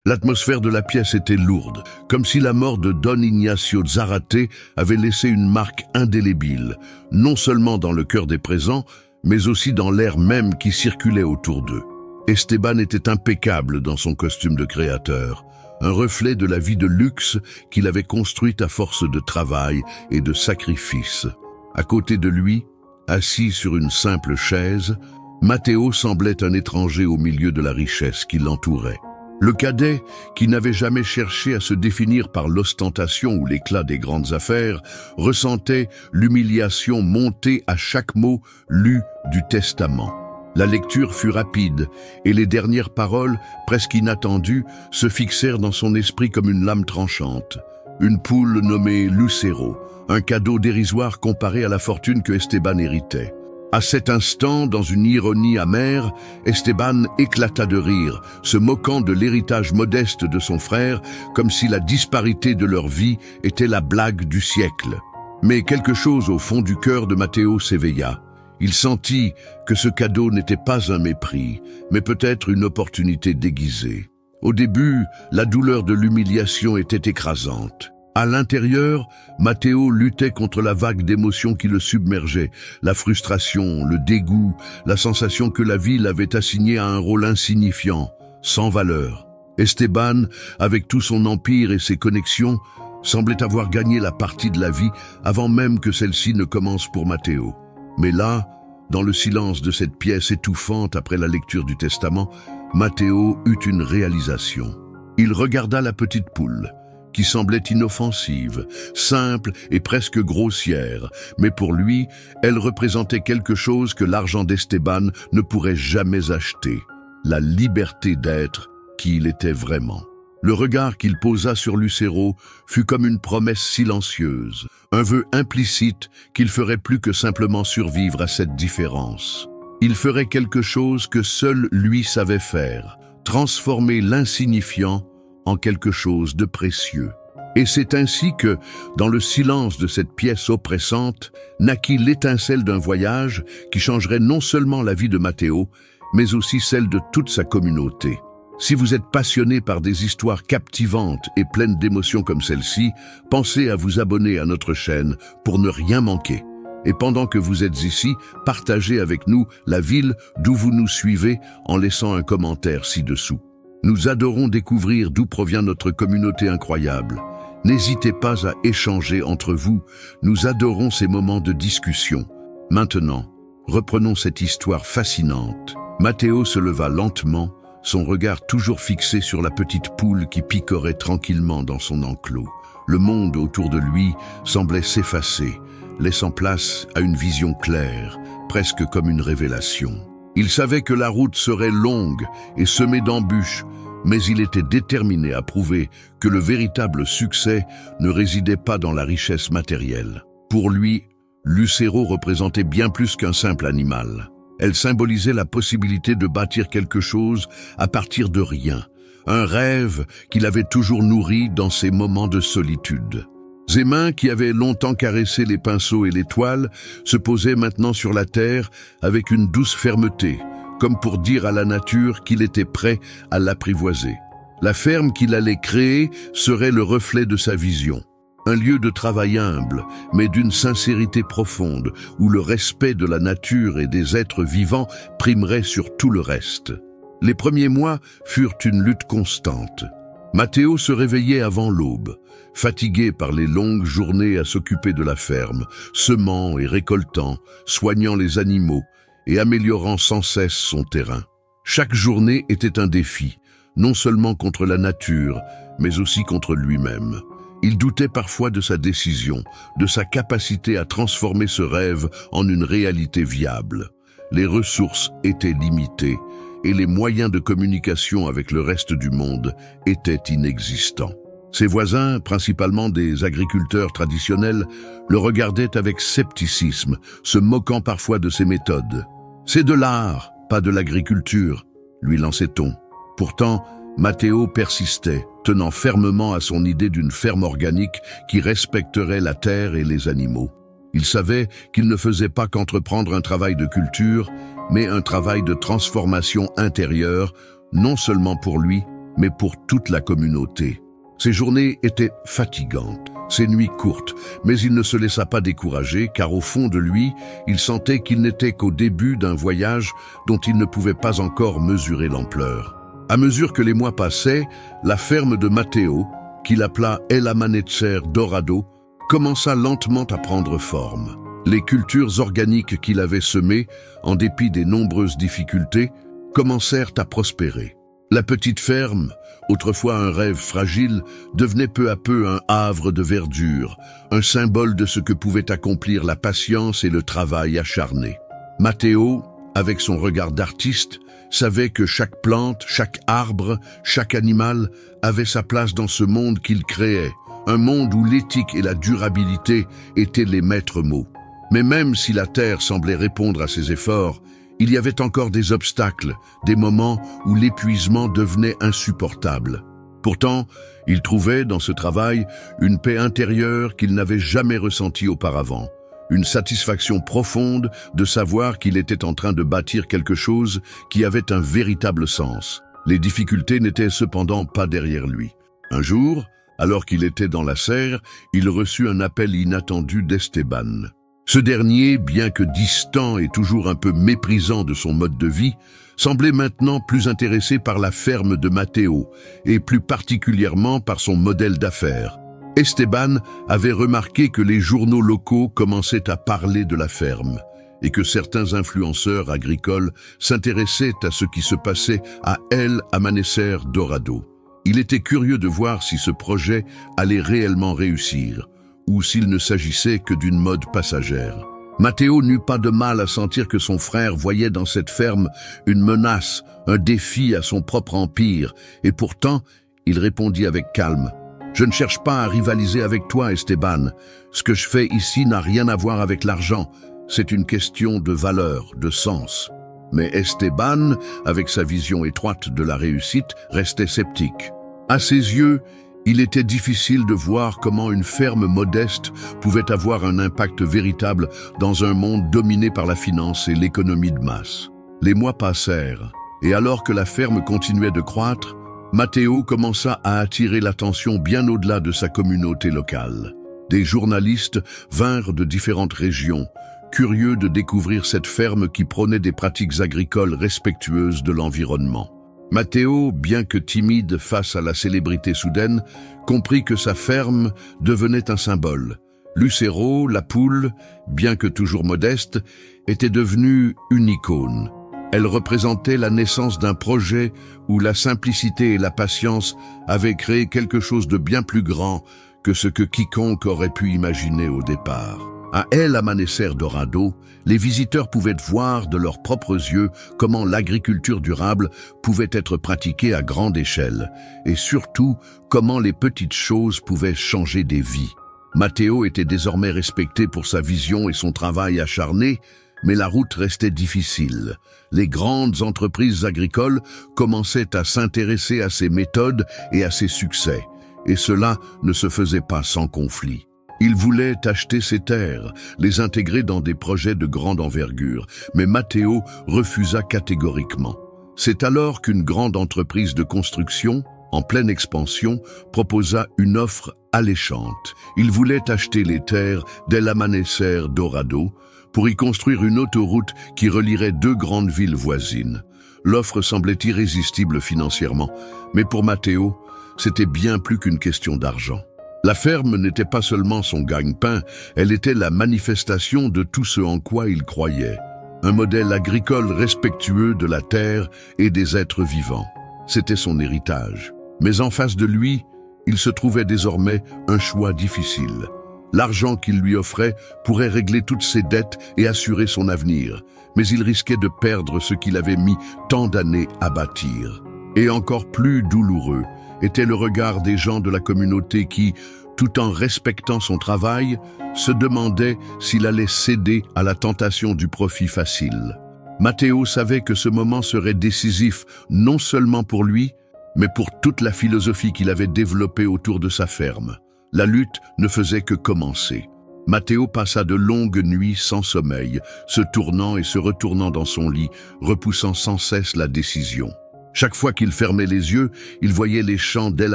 L'atmosphère de la pièce était lourde, comme si la mort de Don Ignacio Zárate avait laissé une marque indélébile, non seulement dans le cœur des présents, mais aussi dans l'air même qui circulait autour d'eux. Esteban était impeccable dans son costume de créateur, un reflet de la vie de luxe qu'il avait construite à force de travail et de sacrifice. À côté de lui, assis sur une simple chaise, Mateo semblait un étranger au milieu de la richesse qui l'entourait. Le cadet, qui n'avait jamais cherché à se définir par l'ostentation ou l'éclat des grandes affaires, ressentait l'humiliation monter à chaque mot lu du testament. La lecture fut rapide, et les dernières paroles, presque inattendues, se fixèrent dans son esprit comme une lame tranchante. Une poule nommée Lucero, un cadeau dérisoire comparé à la fortune que Esteban héritait. À cet instant, dans une ironie amère, Esteban éclata de rire, se moquant de l'héritage modeste de son frère, comme si la disparité de leur vie était la blague du siècle. Mais quelque chose au fond du cœur de Mateo s'éveilla. Il sentit que ce cadeau n'était pas un mépris, mais peut-être une opportunité déguisée. Au début, la douleur de l'humiliation était écrasante. À l'intérieur, Mateo luttait contre la vague d'émotions qui le submergeait, la frustration, le dégoût, la sensation que la vie l'avait assigné à un rôle insignifiant, sans valeur. Esteban, avec tout son empire et ses connexions, semblait avoir gagné la partie de la vie avant même que celle-ci ne commence pour Mateo. Mais là, dans le silence de cette pièce étouffante après la lecture du testament, Mateo eut une réalisation. Il regarda la petite poule, qui semblait inoffensive, simple et presque grossière, mais pour lui, elle représentait quelque chose que l'argent d'Esteban ne pourrait jamais acheter, la liberté d'être qui il était vraiment. Le regard qu'il posa sur Lucero fut comme une promesse silencieuse, un vœu implicite qu'il ferait plus que simplement survivre à cette différence. Il ferait quelque chose que seul lui savait faire, transformer l'insignifiant en quelque chose de précieux. Et c'est ainsi que, dans le silence de cette pièce oppressante, naquit l'étincelle d'un voyage qui changerait non seulement la vie de Mateo, mais aussi celle de toute sa communauté. Si vous êtes passionné par des histoires captivantes et pleines d'émotions comme celle-ci, pensez à vous abonner à notre chaîne pour ne rien manquer. Et pendant que vous êtes ici, partagez avec nous la ville d'où vous nous suivez en laissant un commentaire ci-dessous. Nous adorons découvrir d'où provient notre communauté incroyable. N'hésitez pas à échanger entre vous, nous adorons ces moments de discussion. Maintenant, reprenons cette histoire fascinante. Mateo se leva lentement, son regard toujours fixé sur la petite poule qui picorait tranquillement dans son enclos. Le monde autour de lui semblait s'effacer, laissant place à une vision claire, presque comme une révélation. Il savait que la route serait longue et semée d'embûches, mais il était déterminé à prouver que le véritable succès ne résidait pas dans la richesse matérielle. Pour lui, Lucero représentait bien plus qu'un simple animal. Elle symbolisait la possibilité de bâtir quelque chose à partir de rien, un rêve qu'il avait toujours nourri dans ses moments de solitude. Ses mains, qui avaient longtemps caressé les pinceaux et les toiles, se posaient maintenant sur la terre avec une douce fermeté, comme pour dire à la nature qu'il était prêt à l'apprivoiser. La ferme qu'il allait créer serait le reflet de sa vision. Un lieu de travail humble, mais d'une sincérité profonde, où le respect de la nature et des êtres vivants primerait sur tout le reste. Les premiers mois furent une lutte constante. Mateo se réveillait avant l'aube, fatigué par les longues journées à s'occuper de la ferme, semant et récoltant, soignant les animaux et améliorant sans cesse son terrain. Chaque journée était un défi, non seulement contre la nature, mais aussi contre lui-même. Il doutait parfois de sa décision, de sa capacité à transformer ce rêve en une réalité viable. Les ressources étaient limitées et les moyens de communication avec le reste du monde étaient inexistants. Ses voisins, principalement des agriculteurs traditionnels, le regardaient avec scepticisme, se moquant parfois de ses méthodes. « C'est de l'art, pas de l'agriculture », lui lançait-on. Pourtant, Mateo persistait, tenant fermement à son idée d'une ferme organique qui respecterait la terre et les animaux. Il savait qu'il ne faisait pas qu'entreprendre un travail de culture, mais un travail de transformation intérieure, non seulement pour lui, mais pour toute la communauté. Ses journées étaient fatigantes, ses nuits courtes, mais il ne se laissa pas décourager car au fond de lui, il sentait qu'il n'était qu'au début d'un voyage dont il ne pouvait pas encore mesurer l'ampleur. À mesure que les mois passaient, la ferme de Matteo, qu'il appela El Amanecer Dorado, commença lentement à prendre forme. Les cultures organiques qu'il avait semées, en dépit des nombreuses difficultés, commencèrent à prospérer. La petite ferme, autrefois un rêve fragile, devenait peu à peu un havre de verdure, un symbole de ce que pouvait accomplir la patience et le travail acharné. Matteo, avec son regard d'artiste, savait que chaque plante, chaque arbre, chaque animal avait sa place dans ce monde qu'il créait, un monde où l'éthique et la durabilité étaient les maîtres mots. Mais même si la terre semblait répondre à ses efforts, il y avait encore des obstacles, des moments où l'épuisement devenait insupportable. Pourtant, il trouvait dans ce travail une paix intérieure qu'il n'avait jamais ressentie auparavant, une satisfaction profonde de savoir qu'il était en train de bâtir quelque chose qui avait un véritable sens. Les difficultés n'étaient cependant pas derrière lui. Un jour, alors qu'il était dans la serre, il reçut un appel inattendu d'Esteban. Ce dernier, bien que distant et toujours un peu méprisant de son mode de vie, semblait maintenant plus intéressé par la ferme de Matteo et plus particulièrement par son modèle d'affaires. Esteban avait remarqué que les journaux locaux commençaient à parler de la ferme et que certains influenceurs agricoles s'intéressaient à ce qui se passait à El Amanecer Dorado. Il était curieux de voir si ce projet allait réellement réussir, ou s'il ne s'agissait que d'une mode passagère. Matteo n'eut pas de mal à sentir que son frère voyait dans cette ferme une menace, un défi à son propre empire, et pourtant, il répondit avec calme. « Je ne cherche pas à rivaliser avec toi, Esteban. Ce que je fais ici n'a rien à voir avec l'argent. C'est une question de valeur, de sens. » Mais Esteban, avec sa vision étroite de la réussite, restait sceptique. À ses yeux, il était difficile de voir comment une ferme modeste pouvait avoir un impact véritable dans un monde dominé par la finance et l'économie de masse. Les mois passèrent, et alors que la ferme continuait de croître, Matteo commença à attirer l'attention bien au-delà de sa communauté locale. Des journalistes vinrent de différentes régions, curieux de découvrir cette ferme qui prônait des pratiques agricoles respectueuses de l'environnement. Matteo, bien que timide face à la célébrité soudaine, comprit que sa ferme devenait un symbole. Lucero, la poule, bien que toujours modeste, était devenue une icône. Elle représentait la naissance d'un projet où la simplicité et la patience avaient créé quelque chose de bien plus grand que ce que quiconque aurait pu imaginer au départ. À El Amanecer Dorado, les visiteurs pouvaient voir de leurs propres yeux comment l'agriculture durable pouvait être pratiquée à grande échelle, et surtout comment les petites choses pouvaient changer des vies. Matteo était désormais respecté pour sa vision et son travail acharné, mais la route restait difficile. Les grandes entreprises agricoles commençaient à s'intéresser à ses méthodes et à ses succès, et cela ne se faisait pas sans conflit. Il voulait acheter ses terres, les intégrer dans des projets de grande envergure, mais Matteo refusa catégoriquement. C'est alors qu'une grande entreprise de construction, en pleine expansion, proposa une offre alléchante. Il voulait acheter les terres d'El Amanecer Dorado pour y construire une autoroute qui relierait deux grandes villes voisines. L'offre semblait irrésistible financièrement, mais pour Matteo, c'était bien plus qu'une question d'argent. La ferme n'était pas seulement son gagne-pain, elle était la manifestation de tout ce en quoi il croyait. Un modèle agricole respectueux de la terre et des êtres vivants. C'était son héritage. Mais en face de lui, il se trouvait désormais un choix difficile. L'argent qu'il lui offrait pourrait régler toutes ses dettes et assurer son avenir, mais il risquait de perdre ce qu'il avait mis tant d'années à bâtir. Et encore plus douloureux était le regard des gens de la communauté qui, tout en respectant son travail, se demandaient s'il allait céder à la tentation du profit facile. Matteo savait que ce moment serait décisif non seulement pour lui, mais pour toute la philosophie qu'il avait développée autour de sa ferme. La lutte ne faisait que commencer. Matteo passa de longues nuits sans sommeil, se tournant et se retournant dans son lit, repoussant sans cesse la décision. Chaque fois qu'il fermait les yeux, il voyait les champs d'El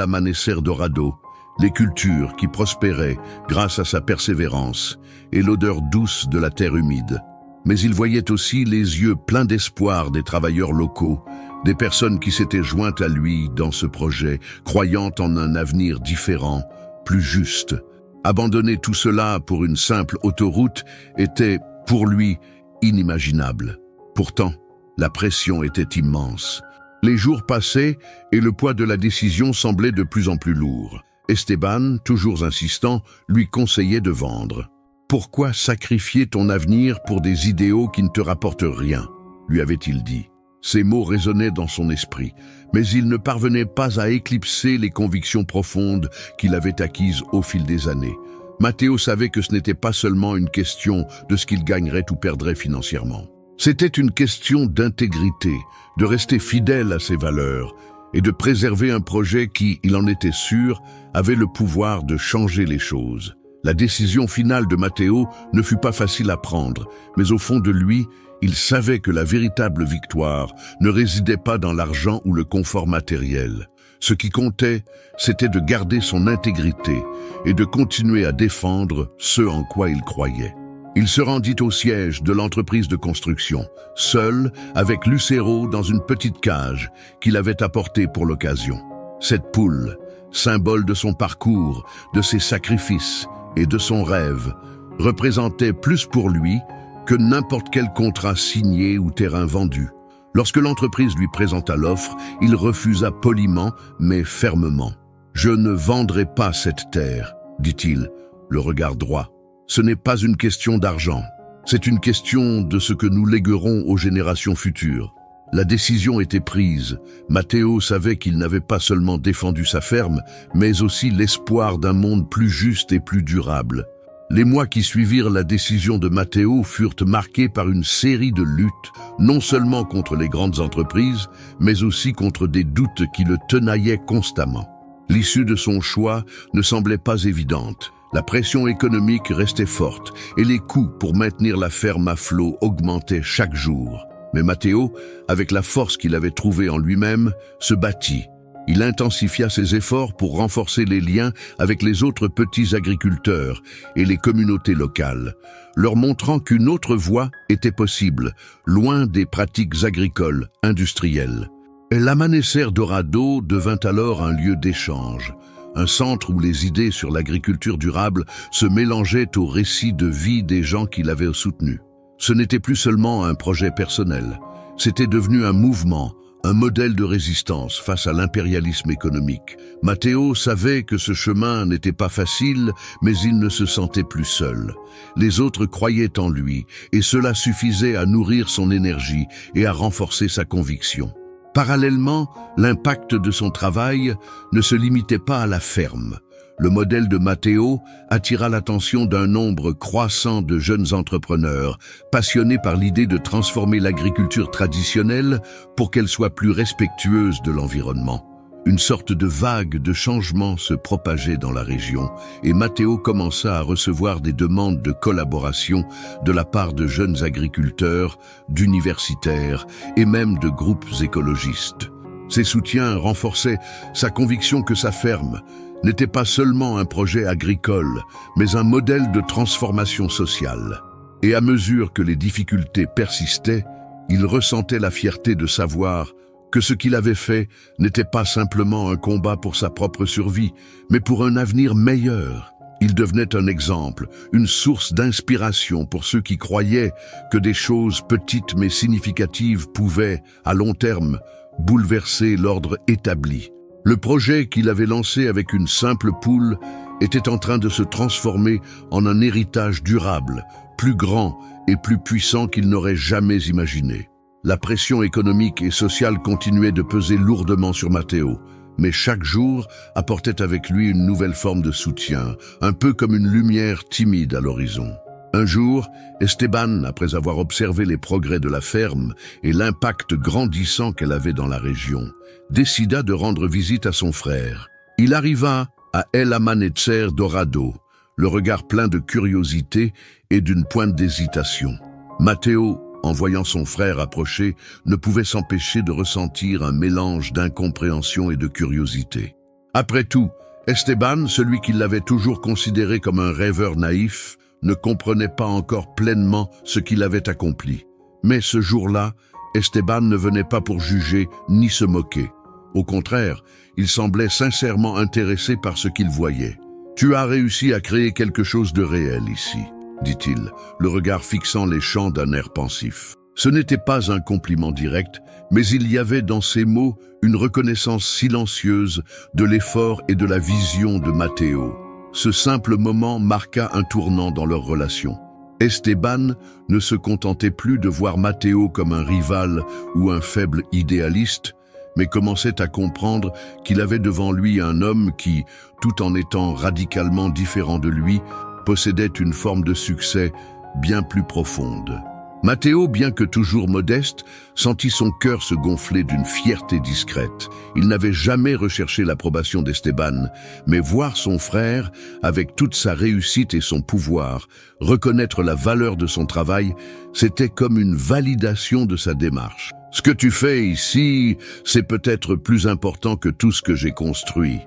Amanecer Dorado, les cultures qui prospéraient grâce à sa persévérance et l'odeur douce de la terre humide. Mais il voyait aussi les yeux pleins d'espoir des travailleurs locaux, des personnes qui s'étaient jointes à lui dans ce projet, croyant en un avenir différent, plus juste. Abandonner tout cela pour une simple autoroute était, pour lui, inimaginable. Pourtant, la pression était immense. Les jours passaient et le poids de la décision semblait de plus en plus lourd. Esteban, toujours insistant, lui conseillait de vendre. « Pourquoi sacrifier ton avenir pour des idéaux qui ne te rapportent rien ?» lui avait-il dit. Ces mots résonnaient dans son esprit, mais il ne parvenait pas à éclipser les convictions profondes qu'il avait acquises au fil des années. Matteo savait que ce n'était pas seulement une question de ce qu'il gagnerait ou perdrait financièrement. C'était une question d'intégrité, de rester fidèle à ses valeurs et de préserver un projet qui, il en était sûr, avait le pouvoir de changer les choses. La décision finale de Matteo ne fut pas facile à prendre, mais au fond de lui, il savait que la véritable victoire ne résidait pas dans l'argent ou le confort matériel. Ce qui comptait, c'était de garder son intégrité et de continuer à défendre ce en quoi il croyait. Il se rendit au siège de l'entreprise de construction, seul avec Lucero dans une petite cage qu'il avait apportée pour l'occasion. Cette poule, symbole de son parcours, de ses sacrifices et de son rêve, représentait plus pour lui que n'importe quel contrat signé ou terrain vendu. Lorsque l'entreprise lui présenta l'offre, il refusa poliment mais fermement. « Je ne vendrai pas cette terre, dit-il, le regard droit. Ce n'est pas une question d'argent, c'est une question de ce que nous léguerons aux générations futures. » La décision était prise. Matteo savait qu'il n'avait pas seulement défendu sa ferme, mais aussi l'espoir d'un monde plus juste et plus durable. Les mois qui suivirent la décision de Matteo furent marqués par une série de luttes, non seulement contre les grandes entreprises, mais aussi contre des doutes qui le tenaillaient constamment. L'issue de son choix ne semblait pas évidente. La pression économique restait forte et les coûts pour maintenir la ferme à flot augmentaient chaque jour. Mais Matteo, avec la force qu'il avait trouvée en lui-même, se battit. Il intensifia ses efforts pour renforcer les liens avec les autres petits agriculteurs et les communautés locales, leur montrant qu'une autre voie était possible, loin des pratiques agricoles, industrielles. El Amanecer Dorado devint alors un lieu d'échange, un centre où les idées sur l'agriculture durable se mélangeaient aux récits de vie des gens qui l'avaient soutenu. Ce n'était plus seulement un projet personnel, c'était devenu un mouvement, un modèle de résistance face à l'impérialisme économique. Matteo savait que ce chemin n'était pas facile, mais il ne se sentait plus seul. Les autres croyaient en lui, et cela suffisait à nourrir son énergie et à renforcer sa conviction. Parallèlement, l'impact de son travail ne se limitait pas à la ferme. Le modèle de Matteo attira l'attention d'un nombre croissant de jeunes entrepreneurs, passionnés par l'idée de transformer l'agriculture traditionnelle pour qu'elle soit plus respectueuse de l'environnement. Une sorte de vague de changement se propageait dans la région et Matteo commença à recevoir des demandes de collaboration de la part de jeunes agriculteurs, d'universitaires et même de groupes écologistes. Ces soutiens renforçaient sa conviction que sa ferme n'était pas seulement un projet agricole, mais un modèle de transformation sociale. Et à mesure que les difficultés persistaient, il ressentait la fierté de savoir que ce qu'il avait fait n'était pas simplement un combat pour sa propre survie, mais pour un avenir meilleur. Il devenait un exemple, une source d'inspiration pour ceux qui croyaient que des choses petites mais significatives pouvaient, à long terme, bouleverser l'ordre établi. Le projet qu'il avait lancé avec une simple poule était en train de se transformer en un héritage durable, plus grand et plus puissant qu'il n'aurait jamais imaginé. La pression économique et sociale continuait de peser lourdement sur Matteo, mais chaque jour apportait avec lui une nouvelle forme de soutien, un peu comme une lumière timide à l'horizon. Un jour, Esteban, après avoir observé les progrès de la ferme et l'impact grandissant qu'elle avait dans la région, décida de rendre visite à son frère. Il arriva à El Amanecer Dorado, le regard plein de curiosité et d'une pointe d'hésitation. Matteo en voyant son frère approcher, ne pouvait s'empêcher de ressentir un mélange d'incompréhension et de curiosité. Après tout, Esteban, celui qui l'avait toujours considéré comme un rêveur naïf, ne comprenait pas encore pleinement ce qu'il avait accompli. Mais ce jour-là, Esteban ne venait pas pour juger ni se moquer. Au contraire, il semblait sincèrement intéressé par ce qu'il voyait. « Tu as réussi à créer quelque chose de réel ici », dit-il, le regard fixant les champs d'un air pensif. Ce n'était pas un compliment direct, mais il y avait dans ces mots une reconnaissance silencieuse de l'effort et de la vision de Matteo. Ce simple moment marqua un tournant dans leur relation. Esteban ne se contentait plus de voir Matteo comme un rival ou un faible idéaliste, mais commençait à comprendre qu'il avait devant lui un homme qui, tout en étant radicalement différent de lui, possédait une forme de succès bien plus profonde. Matteo, bien que toujours modeste, sentit son cœur se gonfler d'une fierté discrète. Il n'avait jamais recherché l'approbation d'Esteban, mais voir son frère, avec toute sa réussite et son pouvoir, reconnaître la valeur de son travail, c'était comme une validation de sa démarche. « Ce que tu fais ici, c'est peut-être plus important que tout ce que j'ai construit »,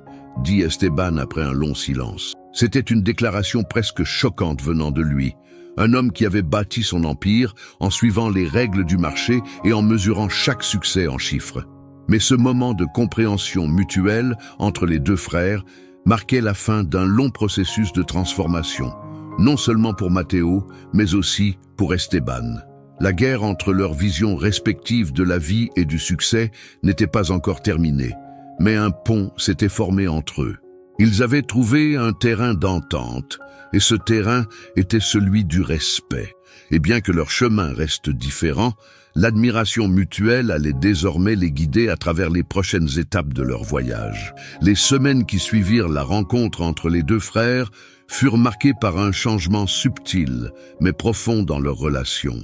dit Esteban après un long silence. C'était une déclaration presque choquante venant de lui. Un homme qui avait bâti son empire en suivant les règles du marché et en mesurant chaque succès en chiffres. Mais ce moment de compréhension mutuelle entre les deux frères marquait la fin d'un long processus de transformation, non seulement pour Matteo, mais aussi pour Esteban. La guerre entre leurs visions respectives de la vie et du succès n'était pas encore terminée, mais un pont s'était formé entre eux. Ils avaient trouvé un terrain d'entente, et ce terrain était celui du respect. Et bien que leurs chemins restent différents, l'admiration mutuelle allait désormais les guider à travers les prochaines étapes de leur voyage. Les semaines qui suivirent la rencontre entre les deux frères furent marquées par un changement subtil, mais profond dans leur relation.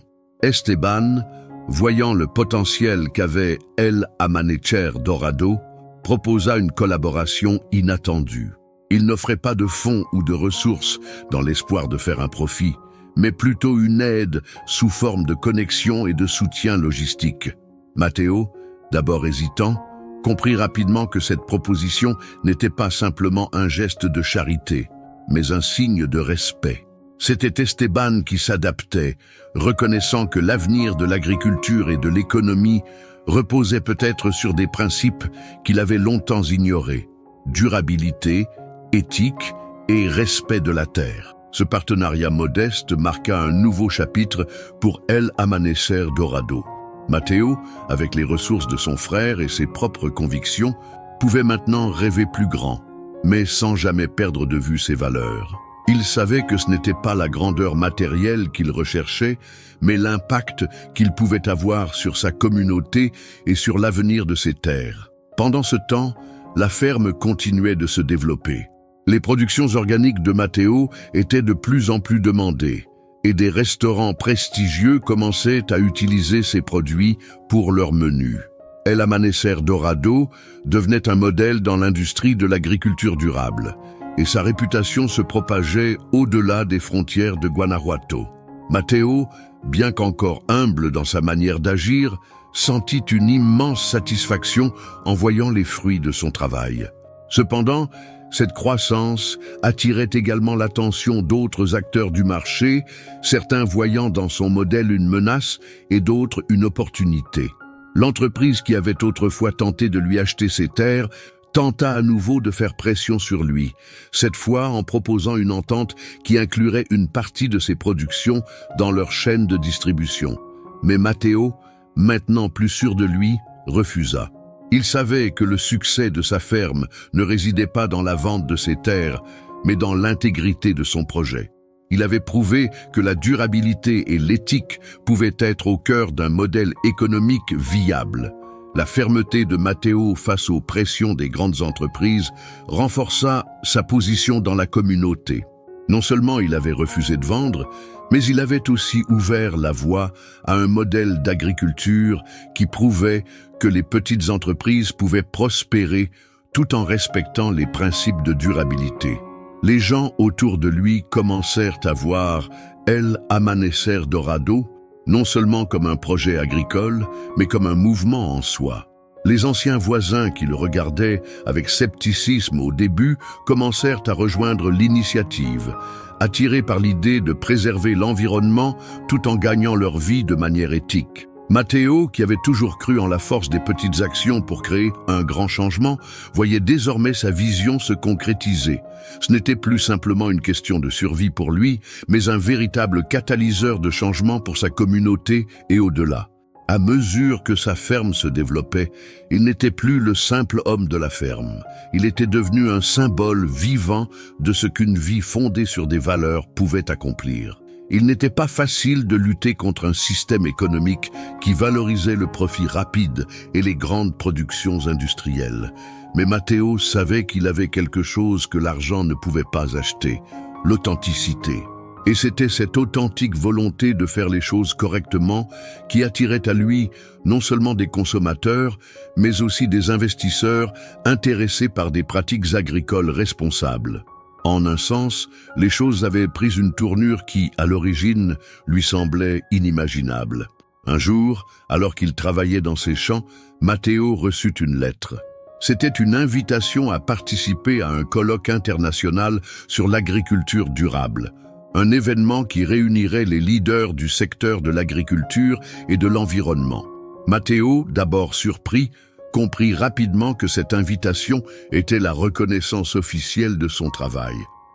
Esteban, voyant le potentiel qu'avait El Amanecer Dorado, proposa une collaboration inattendue. Il n'offrait pas de fonds ou de ressources dans l'espoir de faire un profit, mais plutôt une aide sous forme de connexion et de soutien logistique. Matteo, d'abord hésitant, comprit rapidement que cette proposition n'était pas simplement un geste de charité, mais un signe de respect. C'était Esteban qui s'adaptait, reconnaissant que l'avenir de l'agriculture et de l'économie reposait peut-être sur des principes qu'il avait longtemps ignorés: durabilité, éthique et respect de la terre. Ce partenariat modeste marqua un nouveau chapitre pour El Amanecer Dorado. Matteo, avec les ressources de son frère et ses propres convictions, pouvait maintenant rêver plus grand, mais sans jamais perdre de vue ses valeurs. Il savait que ce n'était pas la grandeur matérielle qu'il recherchait, mais l'impact qu'il pouvait avoir sur sa communauté et sur l'avenir de ses terres. Pendant ce temps, la ferme continuait de se développer. Les productions organiques de Matteo étaient de plus en plus demandées, et des restaurants prestigieux commençaient à utiliser ces produits pour leurs menus. El Amanecer Dorado devenait un modèle dans l'industrie de l'agriculture durable, et sa réputation se propageait au-delà des frontières de Guanajuato. Matteo, bien qu'encore humble dans sa manière d'agir, sentit une immense satisfaction en voyant les fruits de son travail. Cependant, cette croissance attirait également l'attention d'autres acteurs du marché, certains voyant dans son modèle une menace et d'autres une opportunité. L'entreprise qui avait autrefois tenté de lui acheter ses terres tenta à nouveau de faire pression sur lui, cette fois en proposant une entente qui inclurait une partie de ses productions dans leur chaîne de distribution. Mais Matteo, maintenant plus sûr de lui, refusa. Il savait que le succès de sa ferme ne résidait pas dans la vente de ses terres, mais dans l'intégrité de son projet. Il avait prouvé que la durabilité et l'éthique pouvaient être au cœur d'un modèle économique viable. La fermeté de Matteo face aux pressions des grandes entreprises renforça sa position dans la communauté. Non seulement il avait refusé de vendre, mais il avait aussi ouvert la voie à un modèle d'agriculture qui prouvait que les petites entreprises pouvaient prospérer tout en respectant les principes de durabilité. Les gens autour de lui commencèrent à voir El Amanecer Dorado non seulement comme un projet agricole, mais comme un mouvement en soi. Les anciens voisins qui le regardaient avec scepticisme au début commencèrent à rejoindre l'initiative, attirés par l'idée de préserver l'environnement tout en gagnant leur vie de manière éthique. Matteo, qui avait toujours cru en la force des petites actions pour créer un grand changement, voyait désormais sa vision se concrétiser. Ce n'était plus simplement une question de survie pour lui, mais un véritable catalyseur de changement pour sa communauté et au-delà. À mesure que sa ferme se développait, il n'était plus le simple homme de la ferme. Il était devenu un symbole vivant de ce qu'une vie fondée sur des valeurs pouvait accomplir. Il n'était pas facile de lutter contre un système économique qui valorisait le profit rapide et les grandes productions industrielles. Mais Matteo savait qu'il avait quelque chose que l'argent ne pouvait pas acheter, l'authenticité. Et c'était cette authentique volonté de faire les choses correctement qui attirait à lui non seulement des consommateurs, mais aussi des investisseurs intéressés par des pratiques agricoles responsables. En un sens, les choses avaient pris une tournure qui, à l'origine, lui semblait inimaginable. Un jour, alors qu'il travaillait dans ses champs, Matteo reçut une lettre. C'était une invitation à participer à un colloque international sur l'agriculture durable. Un événement qui réunirait les leaders du secteur de l'agriculture et de l'environnement. Matteo, d'abord surpris, comprit rapidement que cette invitation était la reconnaissance officielle de son travail.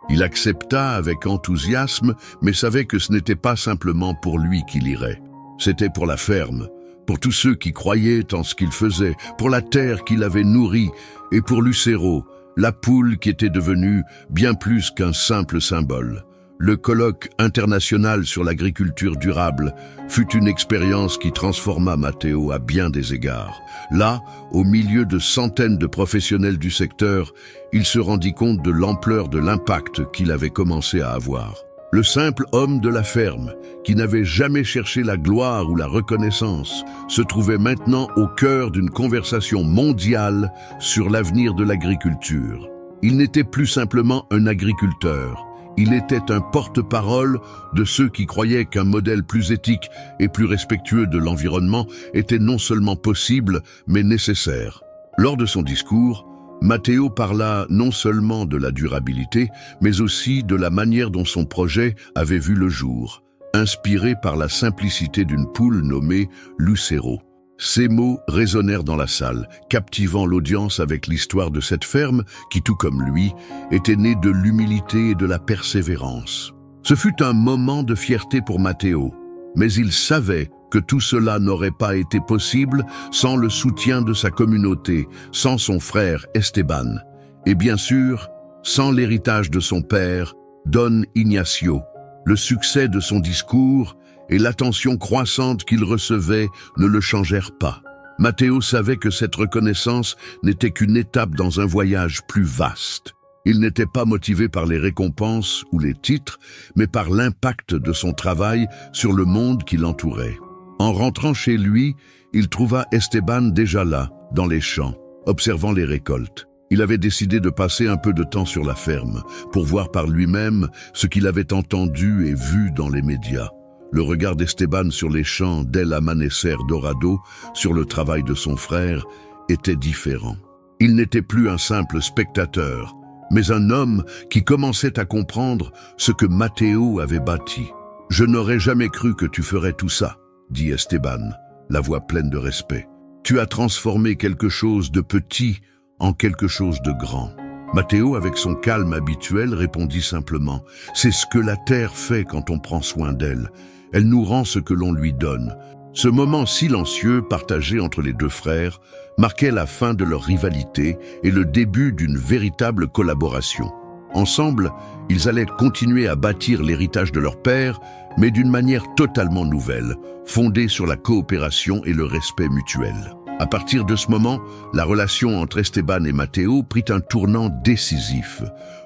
Il accepta avec enthousiasme, mais savait que ce n'était pas simplement pour lui qu'il irait. C'était pour la ferme, pour tous ceux qui croyaient en ce qu'il faisait, pour la terre qu'il avait nourrie, et pour Lucero, la poule qui était devenue bien plus qu'un simple symbole. Le colloque international sur l'agriculture durable fut une expérience qui transforma Matteo à bien des égards. Là, au milieu de centaines de professionnels du secteur, il se rendit compte de l'ampleur de l'impact qu'il avait commencé à avoir. Le simple homme de la ferme, qui n'avait jamais cherché la gloire ou la reconnaissance, se trouvait maintenant au cœur d'une conversation mondiale sur l'avenir de l'agriculture. Il n'était plus simplement un agriculteur. Il était un porte-parole de ceux qui croyaient qu'un modèle plus éthique et plus respectueux de l'environnement était non seulement possible, mais nécessaire. Lors de son discours, Matteo parla non seulement de la durabilité, mais aussi de la manière dont son projet avait vu le jour, inspiré par la simplicité d'une poule nommée Lucero. Ces mots résonnèrent dans la salle, captivant l'audience avec l'histoire de cette ferme qui, tout comme lui, était née de l'humilité et de la persévérance. Ce fut un moment de fierté pour Matteo, mais il savait que tout cela n'aurait pas été possible sans le soutien de sa communauté, sans son frère Esteban, et bien sûr, sans l'héritage de son père, Don Ignacio. Le succès de son discours et l'attention croissante qu'il recevait ne le changèrent pas. Matteo savait que cette reconnaissance n'était qu'une étape dans un voyage plus vaste. Il n'était pas motivé par les récompenses ou les titres, mais par l'impact de son travail sur le monde qui l'entourait. En rentrant chez lui, il trouva Esteban déjà là, dans les champs, observant les récoltes. Il avait décidé de passer un peu de temps sur la ferme, pour voir par lui-même ce qu'il avait entendu et vu dans les médias. Le regard d'Esteban sur les champs dès l'amanecer dorado, sur le travail de son frère, était différent. Il n'était plus un simple spectateur, mais un homme qui commençait à comprendre ce que Matteo avait bâti. « Je n'aurais jamais cru que tu ferais tout ça », dit Esteban, la voix pleine de respect. « Tu as transformé quelque chose de petit en quelque chose de grand. » Matteo, avec son calme habituel, répondit simplement « C'est ce que la terre fait quand on prend soin d'elle. Elle nous rend ce que l'on lui donne. » Ce moment silencieux, partagé entre les deux frères, marquait la fin de leur rivalité et le début d'une véritable collaboration. Ensemble, ils allaient continuer à bâtir l'héritage de leur père, mais d'une manière totalement nouvelle, fondée sur la coopération et le respect mutuel. À partir de ce moment, la relation entre Esteban et Matteo prit un tournant décisif.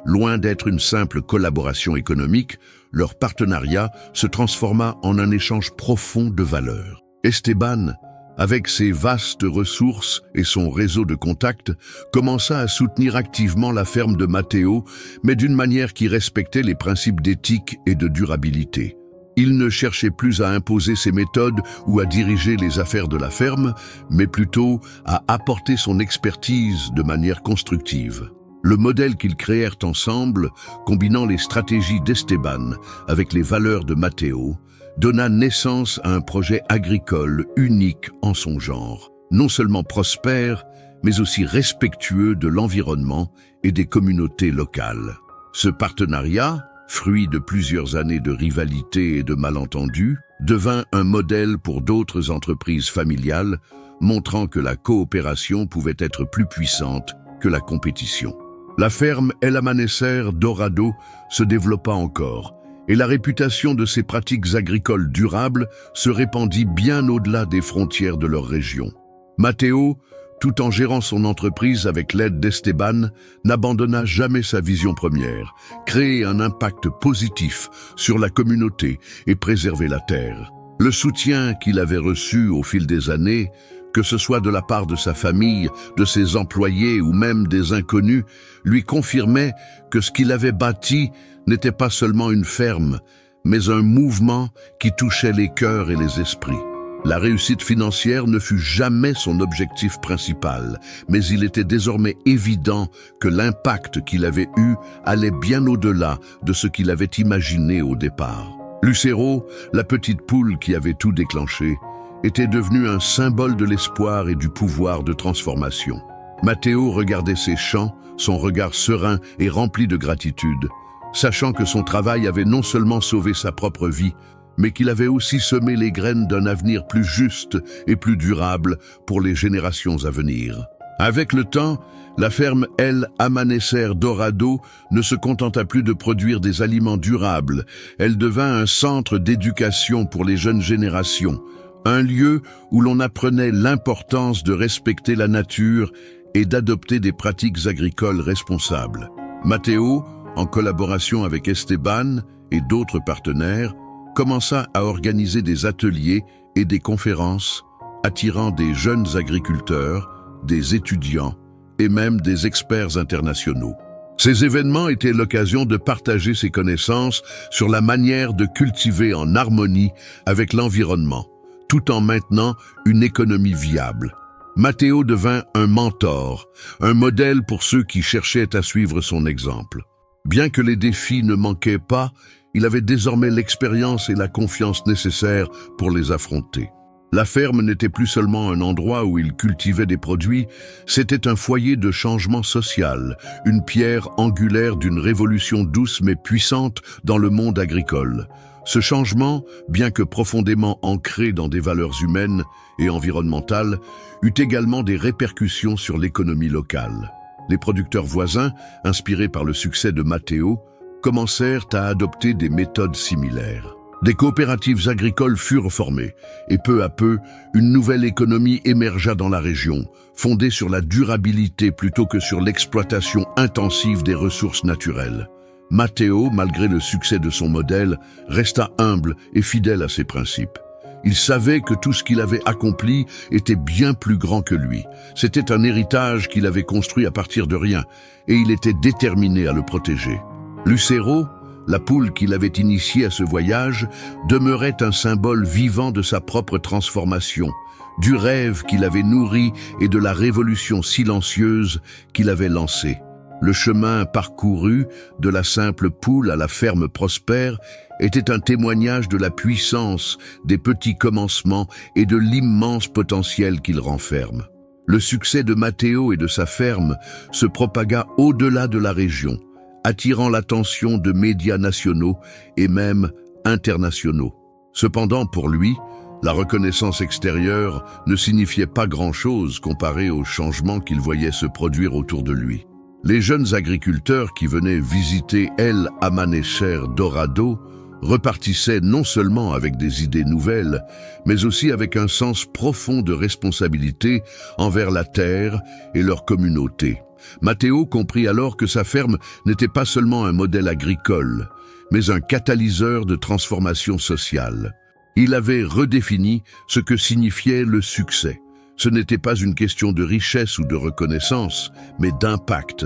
Loin d'être une simple collaboration économique, leur partenariat se transforma en un échange profond de valeurs. Esteban, avec ses vastes ressources et son réseau de contacts, commença à soutenir activement la ferme de Matteo, mais d'une manière qui respectait les principes d'éthique et de durabilité. Il ne cherchait plus à imposer ses méthodes ou à diriger les affaires de la ferme, mais plutôt à apporter son expertise de manière constructive. Le modèle qu'ils créèrent ensemble, combinant les stratégies d'Esteban avec les valeurs de Matteo, donna naissance à un projet agricole unique en son genre, non seulement prospère, mais aussi respectueux de l'environnement et des communautés locales. Ce partenariat, fruit de plusieurs années de rivalité et de malentendus, devint un modèle pour d'autres entreprises familiales, montrant que la coopération pouvait être plus puissante que la compétition. La ferme El Amanecer Dorado se développa encore, et la réputation de ses pratiques agricoles durables se répandit bien au-delà des frontières de leur région. Matteo, tout en gérant son entreprise avec l'aide d'Esteban, n'abandonna jamais sa vision première, créer un impact positif sur la communauté et préserver la terre. Le soutien qu'il avait reçu au fil des années, que ce soit de la part de sa famille, de ses employés ou même des inconnus, lui confirmait que ce qu'il avait bâti n'était pas seulement une ferme, mais un mouvement qui touchait les cœurs et les esprits. La réussite financière ne fut jamais son objectif principal, mais il était désormais évident que l'impact qu'il avait eu allait bien au-delà de ce qu'il avait imaginé au départ. Lucero, la petite poule qui avait tout déclenché, était devenu un symbole de l'espoir et du pouvoir de transformation. Matteo regardait ses champs, son regard serein et rempli de gratitude, sachant que son travail avait non seulement sauvé sa propre vie, mais qu'il avait aussi semé les graines d'un avenir plus juste et plus durable pour les générations à venir. Avec le temps, la ferme El Amanecer Dorado ne se contenta plus de produire des aliments durables. Elle devint un centre d'éducation pour les jeunes générations, un lieu où l'on apprenait l'importance de respecter la nature et d'adopter des pratiques agricoles responsables. Matteo, en collaboration avec Esteban et d'autres partenaires, commença à organiser des ateliers et des conférences, attirant des jeunes agriculteurs, des étudiants et même des experts internationaux. Ces événements étaient l'occasion de partager ses connaissances sur la manière de cultiver en harmonie avec l'environnement, tout en maintenant une économie viable. Matteo devint un mentor, un modèle pour ceux qui cherchaient à suivre son exemple. Bien que les défis ne manquaient pas, il avait désormais l'expérience et la confiance nécessaires pour les affronter. La ferme n'était plus seulement un endroit où il cultivait des produits, c'était un foyer de changement social, une pierre angulaire d'une révolution douce mais puissante dans le monde agricole. Ce changement, bien que profondément ancré dans des valeurs humaines et environnementales, eut également des répercussions sur l'économie locale. Les producteurs voisins, inspirés par le succès de Matteo, commencèrent à adopter des méthodes similaires. Des coopératives agricoles furent formées, et peu à peu, une nouvelle économie émergea dans la région, fondée sur la durabilité plutôt que sur l'exploitation intensive des ressources naturelles. Matteo, malgré le succès de son modèle, resta humble et fidèle à ses principes. Il savait que tout ce qu'il avait accompli était bien plus grand que lui. C'était un héritage qu'il avait construit à partir de rien, et il était déterminé à le protéger. Lucero, la poule qu'il avait initiée à ce voyage, demeurait un symbole vivant de sa propre transformation, du rêve qu'il avait nourri et de la révolution silencieuse qu'il avait lancée. Le chemin parcouru, de la simple poule à la ferme prospère, était un témoignage de la puissance des petits commencements et de l'immense potentiel qu'il renferme. Le succès de Matteo et de sa ferme se propagua au-delà de la région, attirant l'attention de médias nationaux et même internationaux. Cependant, pour lui, la reconnaissance extérieure ne signifiait pas grand-chose comparé aux changements qu'il voyait se produire autour de lui. Les jeunes agriculteurs qui venaient visiter El Amanecer Dorado repartissaient non seulement avec des idées nouvelles, mais aussi avec un sens profond de responsabilité envers la terre et leur communauté. Matteo comprit alors que sa ferme n'était pas seulement un modèle agricole, mais un catalyseur de transformation sociale. Il avait redéfini ce que signifiait le succès. Ce n'était pas une question de richesse ou de reconnaissance, mais d'impact.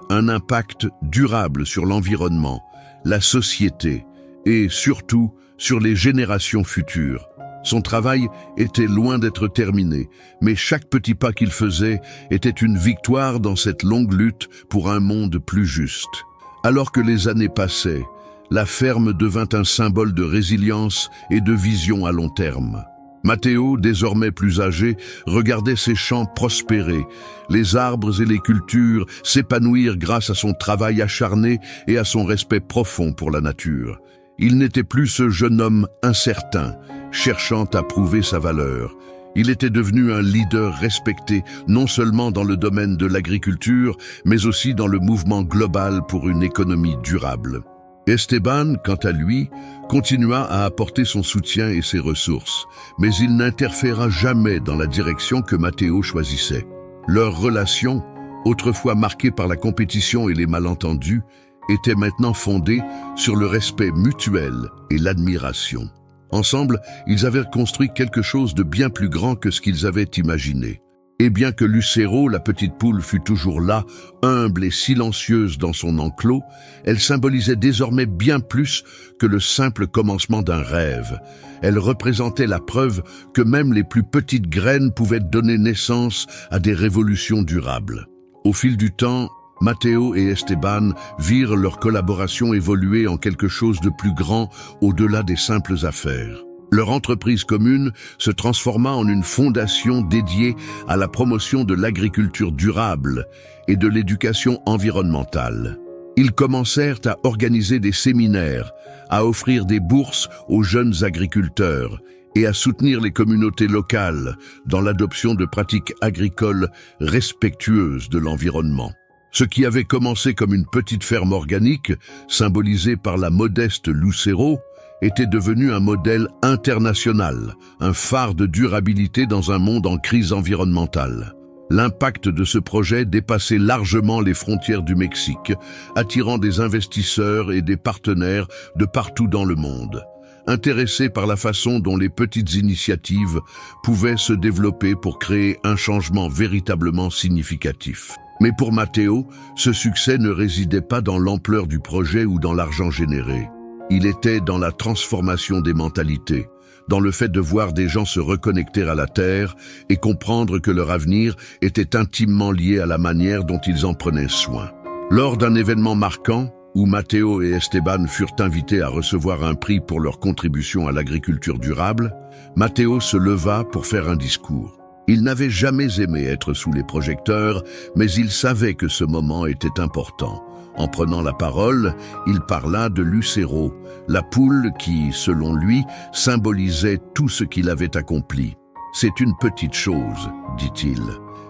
Un impact durable sur l'environnement, la société et surtout sur les générations futures. Son travail était loin d'être terminé, mais chaque petit pas qu'il faisait était une victoire dans cette longue lutte pour un monde plus juste. Alors que les années passaient, la ferme devint un symbole de résilience et de vision à long terme. Matteo, désormais plus âgé, regardait ses champs prospérer, les arbres et les cultures s'épanouir grâce à son travail acharné et à son respect profond pour la nature. Il n'était plus ce jeune homme incertain, cherchant à prouver sa valeur. Il était devenu un leader respecté, non seulement dans le domaine de l'agriculture, mais aussi dans le mouvement global pour une économie durable. Esteban, quant à lui, continua à apporter son soutien et ses ressources, mais il n'interféra jamais dans la direction que Matteo choisissait. Leur relation, autrefois marquée par la compétition et les malentendus, était maintenant fondée sur le respect mutuel et l'admiration. Ensemble, ils avaient construit quelque chose de bien plus grand que ce qu'ils avaient imaginé. Et bien que Lucero, la petite poule, fût toujours là, humble et silencieuse dans son enclos, elle symbolisait désormais bien plus que le simple commencement d'un rêve. Elle représentait la preuve que même les plus petites graines pouvaient donner naissance à des révolutions durables. Au fil du temps, Matteo et Esteban virent leur collaboration évoluer en quelque chose de plus grand au-delà des simples affaires. Leur entreprise commune se transforma en une fondation dédiée à la promotion de l'agriculture durable et de l'éducation environnementale. Ils commencèrent à organiser des séminaires, à offrir des bourses aux jeunes agriculteurs et à soutenir les communautés locales dans l'adoption de pratiques agricoles respectueuses de l'environnement. Ce qui avait commencé comme une petite ferme organique, symbolisée par la modeste Lucero, était devenu un modèle international, un phare de durabilité dans un monde en crise environnementale. L'impact de ce projet dépassait largement les frontières du Mexique, attirant des investisseurs et des partenaires de partout dans le monde, intéressés par la façon dont les petites initiatives pouvaient se développer pour créer un changement véritablement significatif. Mais pour Matteo, ce succès ne résidait pas dans l'ampleur du projet ou dans l'argent généré. Il était dans la transformation des mentalités, dans le fait de voir des gens se reconnecter à la terre et comprendre que leur avenir était intimement lié à la manière dont ils en prenaient soin. Lors d'un événement marquant, où Matteo et Esteban furent invités à recevoir un prix pour leur contribution à l'agriculture durable, Matteo se leva pour faire un discours. Il n'avait jamais aimé être sous les projecteurs, mais il savait que ce moment était important. En prenant la parole, il parla de Lucero, la poule qui, selon lui, symbolisait tout ce qu'il avait accompli. « C'est une petite chose, dit-il,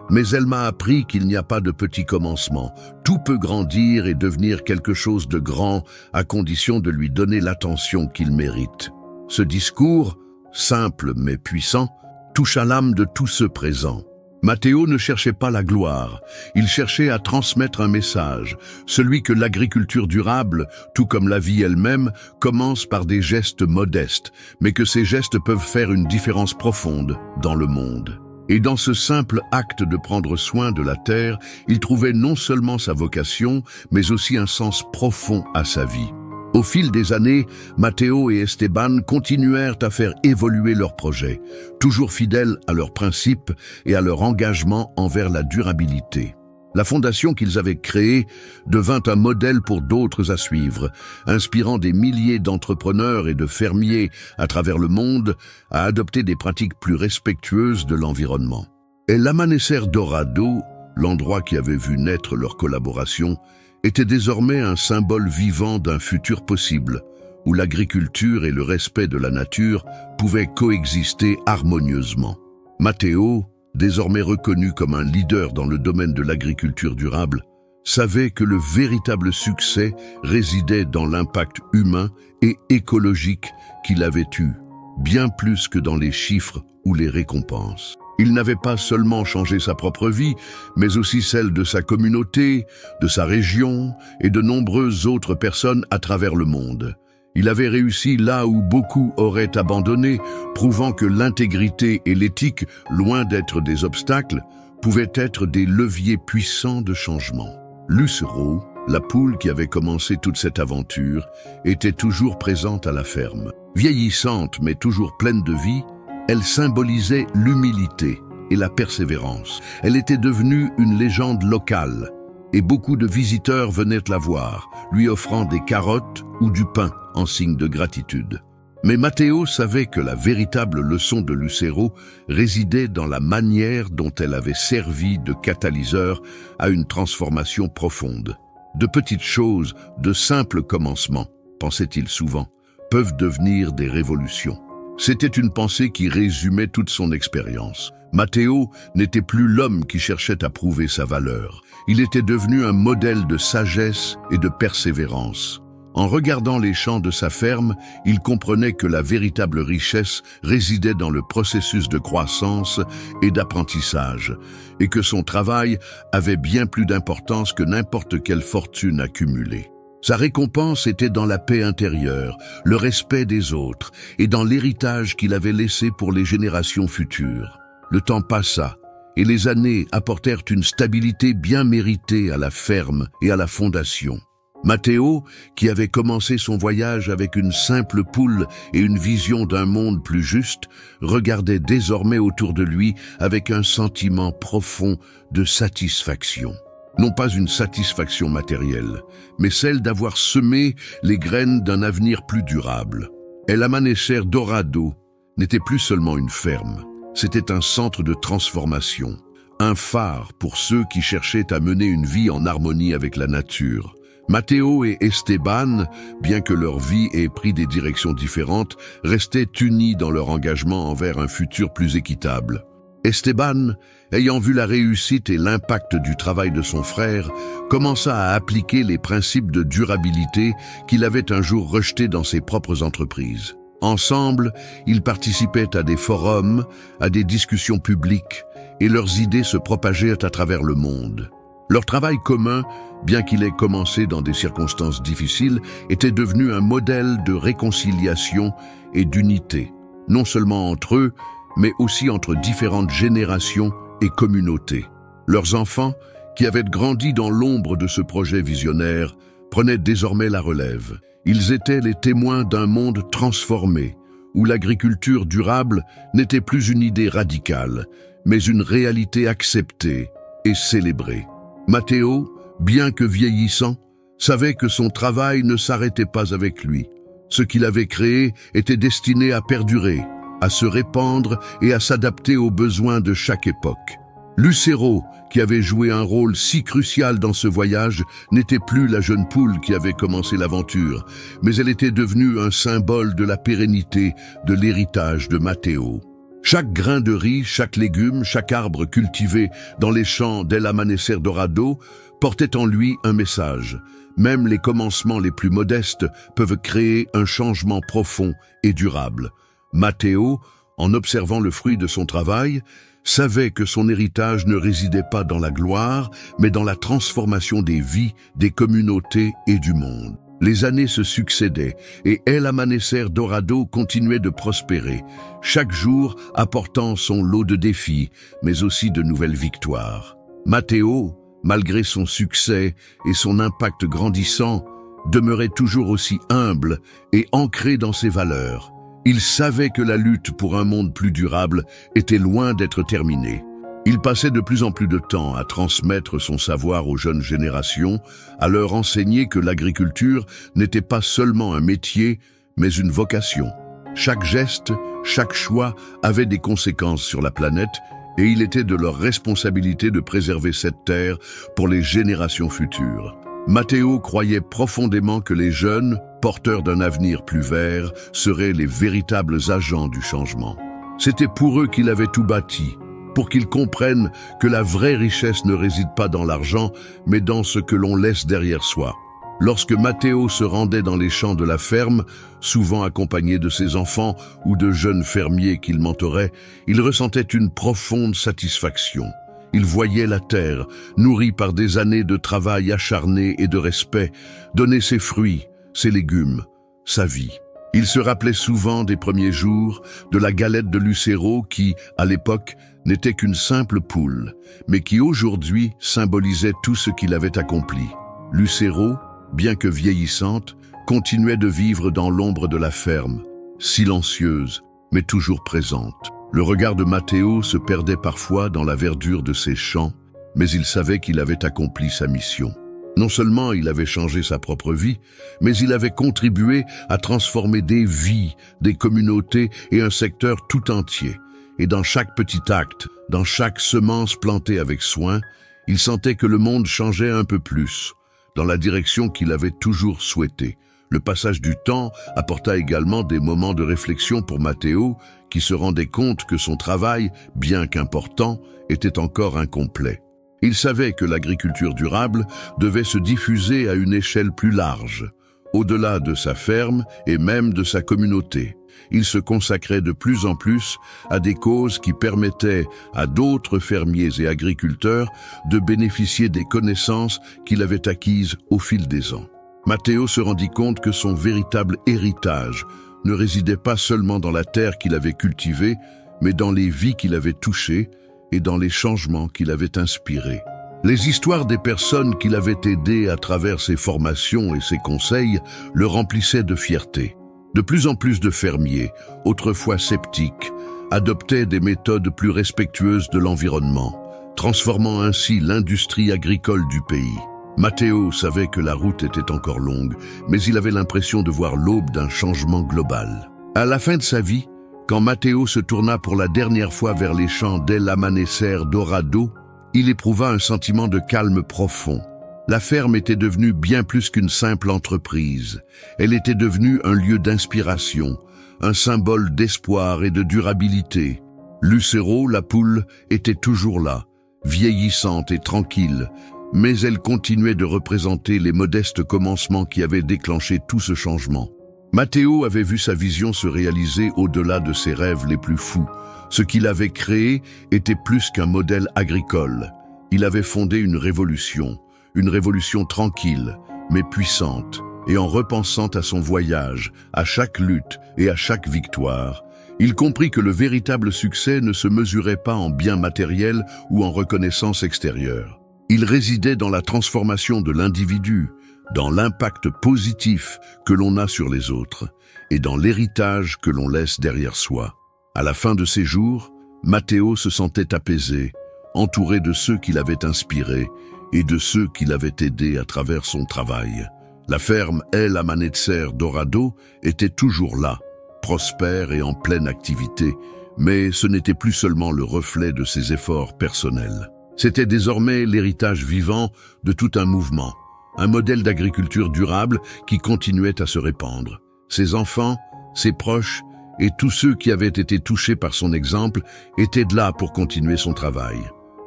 mais elle m'a appris qu'il n'y a pas de petit commencement. Tout peut grandir et devenir quelque chose de grand à condition de lui donner l'attention qu'il mérite. » Ce discours, simple mais puissant, toucha l'âme de tous ceux présents. Matteo ne cherchait pas la gloire, il cherchait à transmettre un message, celui que l'agriculture durable, tout comme la vie elle-même, commence par des gestes modestes, mais que ces gestes peuvent faire une différence profonde dans le monde. Et dans ce simple acte de prendre soin de la terre, il trouvait non seulement sa vocation, mais aussi un sens profond à sa vie. Au fil des années, Matteo et Esteban continuèrent à faire évoluer leur projet, toujours fidèles à leurs principes et à leur engagement envers la durabilité. La fondation qu'ils avaient créée devint un modèle pour d'autres à suivre, inspirant des milliers d'entrepreneurs et de fermiers à travers le monde à adopter des pratiques plus respectueuses de l'environnement. Et l'Amanecer Dorado, l'endroit qui avait vu naître leur collaboration, était désormais un symbole vivant d'un futur possible, où l'agriculture et le respect de la nature pouvaient coexister harmonieusement. Matteo, désormais reconnu comme un leader dans le domaine de l'agriculture durable, savait que le véritable succès résidait dans l'impact humain et écologique qu'il avait eu, bien plus que dans les chiffres ou les récompenses. Il n'avait pas seulement changé sa propre vie, mais aussi celle de sa communauté, de sa région et de nombreuses autres personnes à travers le monde. Il avait réussi là où beaucoup auraient abandonné, prouvant que l'intégrité et l'éthique, loin d'être des obstacles, pouvaient être des leviers puissants de changement. Lucero, La poule qui avait commencé toute cette aventure était toujours présente à la ferme. Vieillissante mais toujours pleine de vie, elle symbolisait l'humilité et la persévérance. Elle était devenue une légende locale et beaucoup de visiteurs venaient la voir, lui offrant des carottes ou du pain en signe de gratitude. Mais Matteo savait que la véritable leçon de Lucero résidait dans la manière dont elle avait servi de catalyseur à une transformation profonde. De petites choses, de simples commencements, pensait-il souvent, peuvent devenir des révolutions. C'était une pensée qui résumait toute son expérience. Matteo n'était plus l'homme qui cherchait à prouver sa valeur. Il était devenu un modèle de sagesse et de persévérance. En regardant les champs de sa ferme, il comprenait que la véritable richesse résidait dans le processus de croissance et d'apprentissage, et que son travail avait bien plus d'importance que n'importe quelle fortune accumulée. Sa récompense était dans la paix intérieure, le respect des autres, et dans l'héritage qu'il avait laissé pour les générations futures. Le temps passa, et les années apportèrent une stabilité bien méritée à la ferme et à la fondation. Matteo, qui avait commencé son voyage avec une simple poule et une vision d'un monde plus juste, regardait désormais autour de lui avec un sentiment profond de satisfaction. Non pas une satisfaction matérielle, mais celle d'avoir semé les graines d'un avenir plus durable. El Amanecer Dorado n'était plus seulement une ferme, c'était un centre de transformation, un phare pour ceux qui cherchaient à mener une vie en harmonie avec la nature. Matteo et Esteban, bien que leur vie ait pris des directions différentes, restaient unis dans leur engagement envers un futur plus équitable. Esteban, ayant vu la réussite et l'impact du travail de son frère, commença à appliquer les principes de durabilité qu'il avait un jour rejetés dans ses propres entreprises. Ensemble, ils participaient à des forums, à des discussions publiques, et leurs idées se propageaient à travers le monde. Leur travail commun, bien qu'il ait commencé dans des circonstances difficiles, était devenu un modèle de réconciliation et d'unité, non seulement entre eux, mais aussi entre différentes générations et communautés. Leurs enfants, qui avaient grandi dans l'ombre de ce projet visionnaire, prenaient désormais la relève. Ils étaient les témoins d'un monde transformé, où l'agriculture durable n'était plus une idée radicale, mais une réalité acceptée et célébrée. Matteo, bien que vieillissant, savait que son travail ne s'arrêtait pas avec lui. Ce qu'il avait créé était destiné à perdurer, à se répandre et à s'adapter aux besoins de chaque époque. Lucero, qui avait joué un rôle si crucial dans ce voyage, n'était plus la jeune poule qui avait commencé l'aventure, mais elle était devenue un symbole de la pérennité de l'héritage de Matteo. Chaque grain de riz, chaque légume, chaque arbre cultivé dans les champs d'El Amanecer Dorado portait en lui un message. Même les commencements les plus modestes peuvent créer un changement profond et durable. Matteo, en observant le fruit de son travail, savait que son héritage ne résidait pas dans la gloire, mais dans la transformation des vies, des communautés et du monde. Les années se succédaient et El Amanecer Dorado continuait de prospérer, chaque jour apportant son lot de défis, mais aussi de nouvelles victoires. Matteo, malgré son succès et son impact grandissant, demeurait toujours aussi humble et ancré dans ses valeurs. Il savait que la lutte pour un monde plus durable était loin d'être terminée. Il passait de plus en plus de temps à transmettre son savoir aux jeunes générations, à leur enseigner que l'agriculture n'était pas seulement un métier, mais une vocation. Chaque geste, chaque choix avait des conséquences sur la planète, et il était de leur responsabilité de préserver cette terre pour les générations futures. Matteo croyait profondément que les jeunes, porteurs d'un avenir plus vert, seraient les véritables agents du changement. C'était pour eux qu'il avait tout bâti, pour qu'ils comprennent que la vraie richesse ne réside pas dans l'argent, mais dans ce que l'on laisse derrière soi. Lorsque Matteo se rendait dans les champs de la ferme, souvent accompagné de ses enfants ou de jeunes fermiers qu'il mentorait, il ressentait une profonde satisfaction. Il voyait la terre, nourrie par des années de travail acharné et de respect, donner ses fruits, ses légumes, sa vie. Il se rappelait souvent des premiers jours, de la galette de Lucero qui, à l'époque, n'était qu'une simple poule, mais qui aujourd'hui symbolisait tout ce qu'il avait accompli. Lucero, bien que vieillissante, continuait de vivre dans l'ombre de la ferme, silencieuse, mais toujours présente. Le regard de Matteo se perdait parfois dans la verdure de ses champs, mais il savait qu'il avait accompli sa mission. Non seulement il avait changé sa propre vie, mais il avait contribué à transformer des vies, des communautés et un secteur tout entier. Et dans chaque petit acte, dans chaque semence plantée avec soin, il sentait que le monde changeait un peu plus, dans la direction qu'il avait toujours souhaitée. Le passage du temps apporta également des moments de réflexion pour Matteo, qui se rendait compte que son travail, bien qu'important, était encore incomplet. Il savait que l'agriculture durable devait se diffuser à une échelle plus large, au-delà de sa ferme et même de sa communauté. Il se consacrait de plus en plus à des causes qui permettaient à d'autres fermiers et agriculteurs de bénéficier des connaissances qu'il avait acquises au fil des ans. Matteo se rendit compte que son véritable héritage ne résidait pas seulement dans la terre qu'il avait cultivée, mais dans les vies qu'il avait touchées et dans les changements qu'il avait inspirés. Les histoires des personnes qu'il avait aidées à travers ses formations et ses conseils le remplissaient de fierté. De plus en plus de fermiers, autrefois sceptiques, adoptaient des méthodes plus respectueuses de l'environnement, transformant ainsi l'industrie agricole du pays. Matteo savait que la route était encore longue, mais il avait l'impression de voir l'aube d'un changement global. À la fin de sa vie, quand Matteo se tourna pour la dernière fois vers les champs d'El Amanecer Dorado, il éprouva un sentiment de calme profond. La ferme était devenue bien plus qu'une simple entreprise. Elle était devenue un lieu d'inspiration, un symbole d'espoir et de durabilité. Lucero, la poule, était toujours là, vieillissante et tranquille, mais elle continuait de représenter les modestes commencements qui avaient déclenché tout ce changement. Matteo avait vu sa vision se réaliser au-delà de ses rêves les plus fous. Ce qu'il avait créé était plus qu'un modèle agricole. Il avait fondé une révolution tranquille, mais puissante. Et en repensant à son voyage, à chaque lutte et à chaque victoire, il comprit que le véritable succès ne se mesurait pas en biens matériels ou en reconnaissance extérieure. Il résidait dans la transformation de l'individu, dans l'impact positif que l'on a sur les autres et dans l'héritage que l'on laisse derrière soi. À la fin de ses jours, Matteo se sentait apaisé, entouré de ceux qui l'avaient inspiré et de ceux qui l'avaient aidé à travers son travail. La ferme El Amanecer Dorado était toujours là, prospère et en pleine activité, mais ce n'était plus seulement le reflet de ses efforts personnels. C'était désormais l'héritage vivant de tout un mouvement, un modèle d'agriculture durable qui continuait à se répandre. Ses enfants, ses proches et tous ceux qui avaient été touchés par son exemple étaient là pour continuer son travail.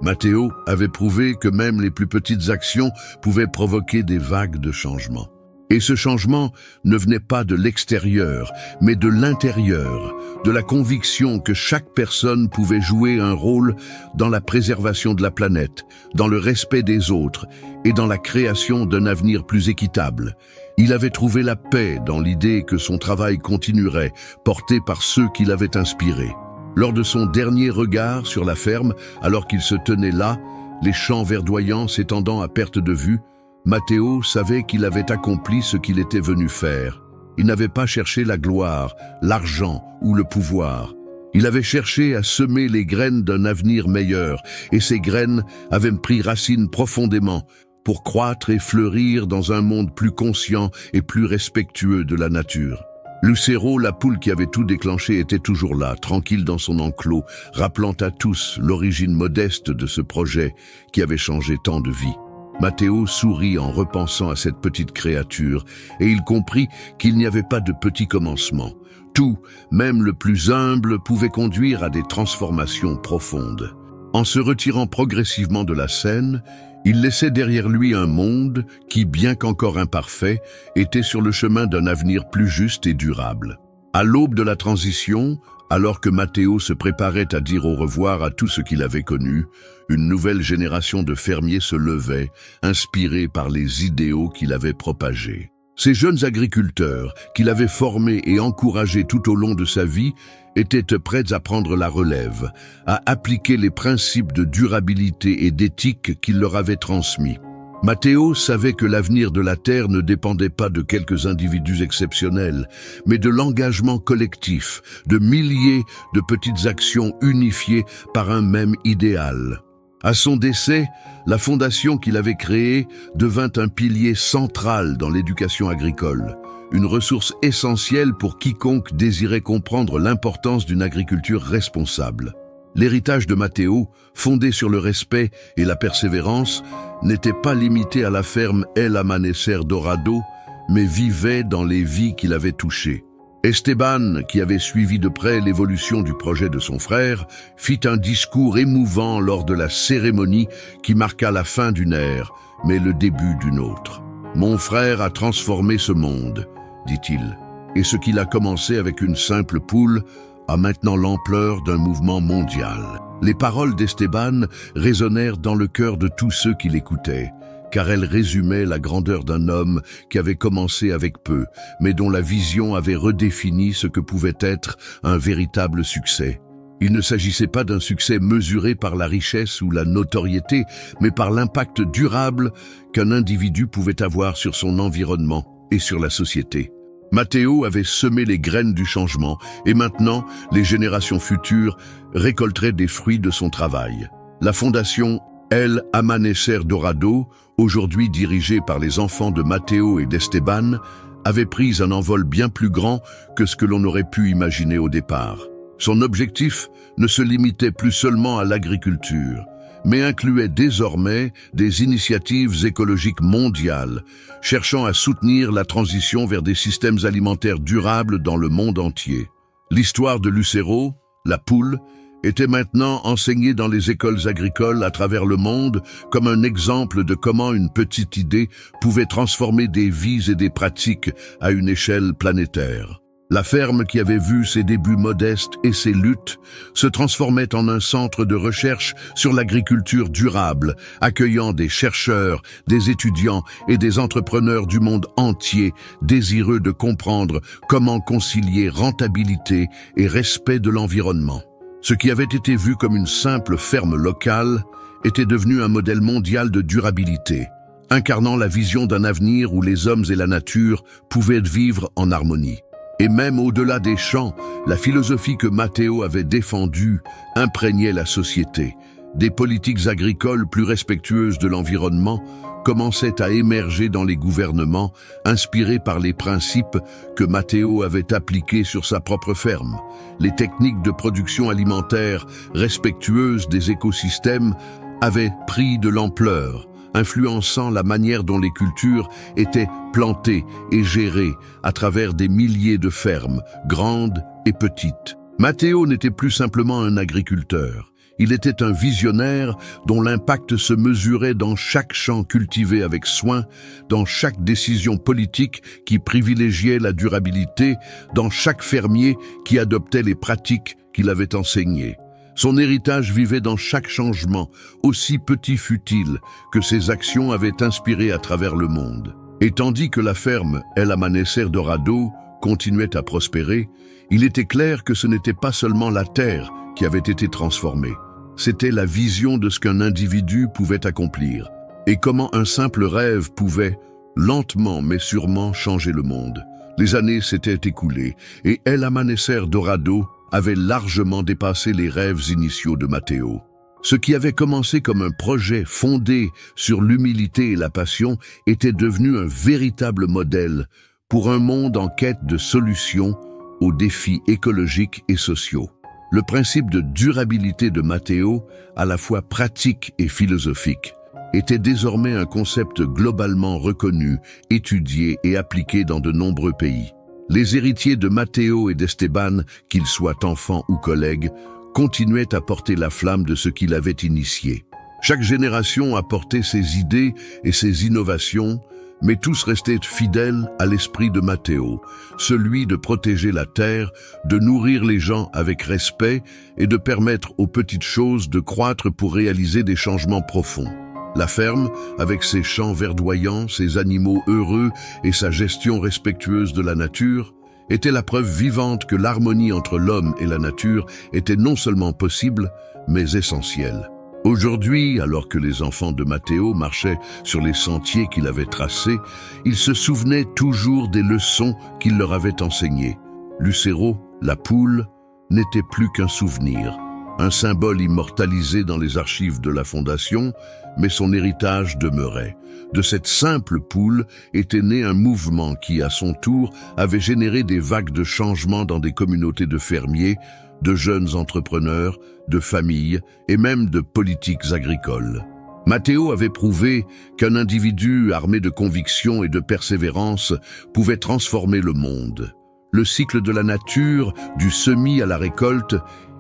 Matteo avait prouvé que même les plus petites actions pouvaient provoquer des vagues de changement. Et ce changement ne venait pas de l'extérieur, mais de l'intérieur, de la conviction que chaque personne pouvait jouer un rôle dans la préservation de la planète, dans le respect des autres et dans la création d'un avenir plus équitable. Il avait trouvé la paix dans l'idée que son travail continuerait, porté par ceux qui l'avaient inspiré. Lors de son dernier regard sur la ferme, alors qu'il se tenait là, les champs verdoyants s'étendant à perte de vue, Matteo savait qu'il avait accompli ce qu'il était venu faire. Il n'avait pas cherché la gloire, l'argent ou le pouvoir. Il avait cherché à semer les graines d'un avenir meilleur, et ces graines avaient pris racine profondément pour croître et fleurir dans un monde plus conscient et plus respectueux de la nature. Lucero, la poule qui avait tout déclenché, était toujours là, tranquille dans son enclos, rappelant à tous l'origine modeste de ce projet qui avait changé tant de vies. Matteo sourit en repensant à cette petite créature, et il comprit qu'il n'y avait pas de petit commencement. Tout, même le plus humble, pouvait conduire à des transformations profondes. En se retirant progressivement de la scène, il laissait derrière lui un monde qui, bien qu'encore imparfait, était sur le chemin d'un avenir plus juste et durable. À l'aube de la transition, alors que Matteo se préparait à dire au revoir à tout ce qu'il avait connu, une nouvelle génération de fermiers se levait, inspirés par les idéaux qu'il avait propagés. Ces jeunes agriculteurs, qu'il avait formés et encouragés tout au long de sa vie, étaient prêts à prendre la relève, à appliquer les principes de durabilité et d'éthique qu'il leur avait transmis. Matteo savait que l'avenir de la Terre ne dépendait pas de quelques individus exceptionnels, mais de l'engagement collectif, de milliers de petites actions unifiées par un même idéal. À son décès, la fondation qu'il avait créée devint un pilier central dans l'éducation agricole, une ressource essentielle pour quiconque désirait comprendre l'importance d'une agriculture responsable. L'héritage de Matteo, fondé sur le respect et la persévérance, n'était pas limité à la ferme El Amanecer Dorado, mais vivait dans les vies qu'il avait touchées. Esteban, qui avait suivi de près l'évolution du projet de son frère, fit un discours émouvant lors de la cérémonie qui marqua la fin d'une ère, mais le début d'une autre. « Mon frère a transformé ce monde », dit-il, et ce qu'il a commencé avec une simple poule a maintenant l'ampleur d'un mouvement mondial. Les paroles d'Esteban résonnèrent dans le cœur de tous ceux qui l'écoutaient, car elles résumaient la grandeur d'un homme qui avait commencé avec peu, mais dont la vision avait redéfini ce que pouvait être un véritable succès. Il ne s'agissait pas d'un succès mesuré par la richesse ou la notoriété, mais par l'impact durable qu'un individu pouvait avoir sur son environnement et sur la société. Matteo avait semé les graines du changement et maintenant, les générations futures récolteraient des fruits de son travail. La fondation El Amanecer Dorado, aujourd'hui dirigée par les enfants de Matteo et d'Esteban, avait pris un envol bien plus grand que ce que l'on aurait pu imaginer au départ. Son objectif ne se limitait plus seulement à l'agriculture, mais incluait désormais des initiatives écologiques mondiales, cherchant à soutenir la transition vers des systèmes alimentaires durables dans le monde entier. L'histoire de Lucero, la poule, était maintenant enseignée dans les écoles agricoles à travers le monde comme un exemple de comment une petite idée pouvait transformer des vies et des pratiques à une échelle planétaire. La ferme qui avait vu ses débuts modestes et ses luttes se transformait en un centre de recherche sur l'agriculture durable, accueillant des chercheurs, des étudiants et des entrepreneurs du monde entier, désireux de comprendre comment concilier rentabilité et respect de l'environnement. Ce qui avait été vu comme une simple ferme locale était devenu un modèle mondial de durabilité, incarnant la vision d'un avenir où les hommes et la nature pouvaient vivre en harmonie. Et même au-delà des champs, la philosophie que Matteo avait défendue imprégnait la société. Des politiques agricoles plus respectueuses de l'environnement commençaient à émerger dans les gouvernements, inspirés par les principes que Matteo avait appliqués sur sa propre ferme. Les techniques de production alimentaire respectueuses des écosystèmes avaient pris de l'ampleur, influençant la manière dont les cultures étaient plantées et gérées à travers des milliers de fermes, grandes et petites. Matteo n'était plus simplement un agriculteur. Il était un visionnaire dont l'impact se mesurait dans chaque champ cultivé avec soin, dans chaque décision politique qui privilégiait la durabilité, dans chaque fermier qui adoptait les pratiques qu'il avait enseignées. Son héritage vivait dans chaque changement, aussi petit fut-il, que ses actions avaient inspiré à travers le monde. Et tandis que la ferme El Amanecer Dorado continuait à prospérer, il était clair que ce n'était pas seulement la terre qui avait été transformée. C'était la vision de ce qu'un individu pouvait accomplir, et comment un simple rêve pouvait, lentement mais sûrement, changer le monde. Les années s'étaient écoulées, et El Amanecer Dorado avait largement dépassé les rêves initiaux de Matteo. Ce qui avait commencé comme un projet fondé sur l'humilité et la passion était devenu un véritable modèle pour un monde en quête de solutions aux défis écologiques et sociaux. Le principe de durabilité de Matteo, à la fois pratique et philosophique, était désormais un concept globalement reconnu, étudié et appliqué dans de nombreux pays. Les héritiers de Matteo et d'Esteban, qu'ils soient enfants ou collègues, continuaient à porter la flamme de ce qu'il avait initié. Chaque génération apportait ses idées et ses innovations, mais tous restaient fidèles à l'esprit de Matteo, celui de protéger la terre, de nourrir les gens avec respect et de permettre aux petites choses de croître pour réaliser des changements profonds. La ferme, avec ses champs verdoyants, ses animaux heureux et sa gestion respectueuse de la nature, était la preuve vivante que l'harmonie entre l'homme et la nature était non seulement possible, mais essentielle. Aujourd'hui, alors que les enfants de Matteo marchaient sur les sentiers qu'il avait tracés, ils se souvenaient toujours des leçons qu'il leur avait enseignées. Lucero, la poule, n'était plus qu'un souvenir, un symbole immortalisé dans les archives de la Fondation, mais son héritage demeurait. De cette simple poule était né un mouvement qui, à son tour, avait généré des vagues de changements dans des communautés de fermiers, de jeunes entrepreneurs, de familles et même de politiques agricoles. Matteo avait prouvé qu'un individu armé de conviction et de persévérance pouvait transformer le monde. Le cycle de la nature, du semis à la récolte,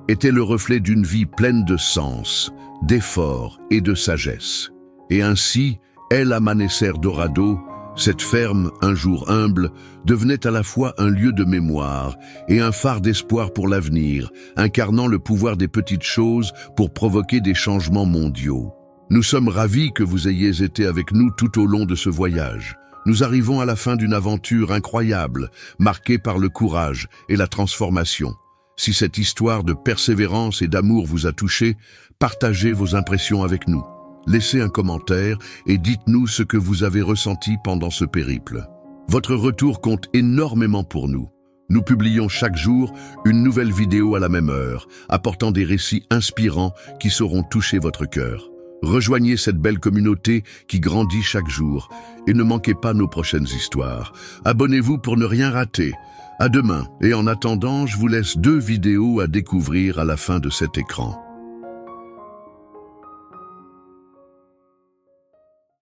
était le reflet d'une vie pleine de sens, d'efforts et de sagesse. Et ainsi, El Amanecer Dorado, cette ferme, un jour humble, devenait à la fois un lieu de mémoire et un phare d'espoir pour l'avenir, incarnant le pouvoir des petites choses pour provoquer des changements mondiaux. Nous sommes ravis que vous ayez été avec nous tout au long de ce voyage. Nous arrivons à la fin d'une aventure incroyable, marquée par le courage et la transformation. Si cette histoire de persévérance et d'amour vous a touché, partagez vos impressions avec nous. Laissez un commentaire et dites-nous ce que vous avez ressenti pendant ce périple. Votre retour compte énormément pour nous. Nous publions chaque jour une nouvelle vidéo à la même heure, apportant des récits inspirants qui sauront toucher votre cœur. Rejoignez cette belle communauté qui grandit chaque jour et ne manquez pas nos prochaines histoires. Abonnez-vous pour ne rien rater. À demain et en attendant, je vous laisse 2 vidéos à découvrir à la fin de cet écran.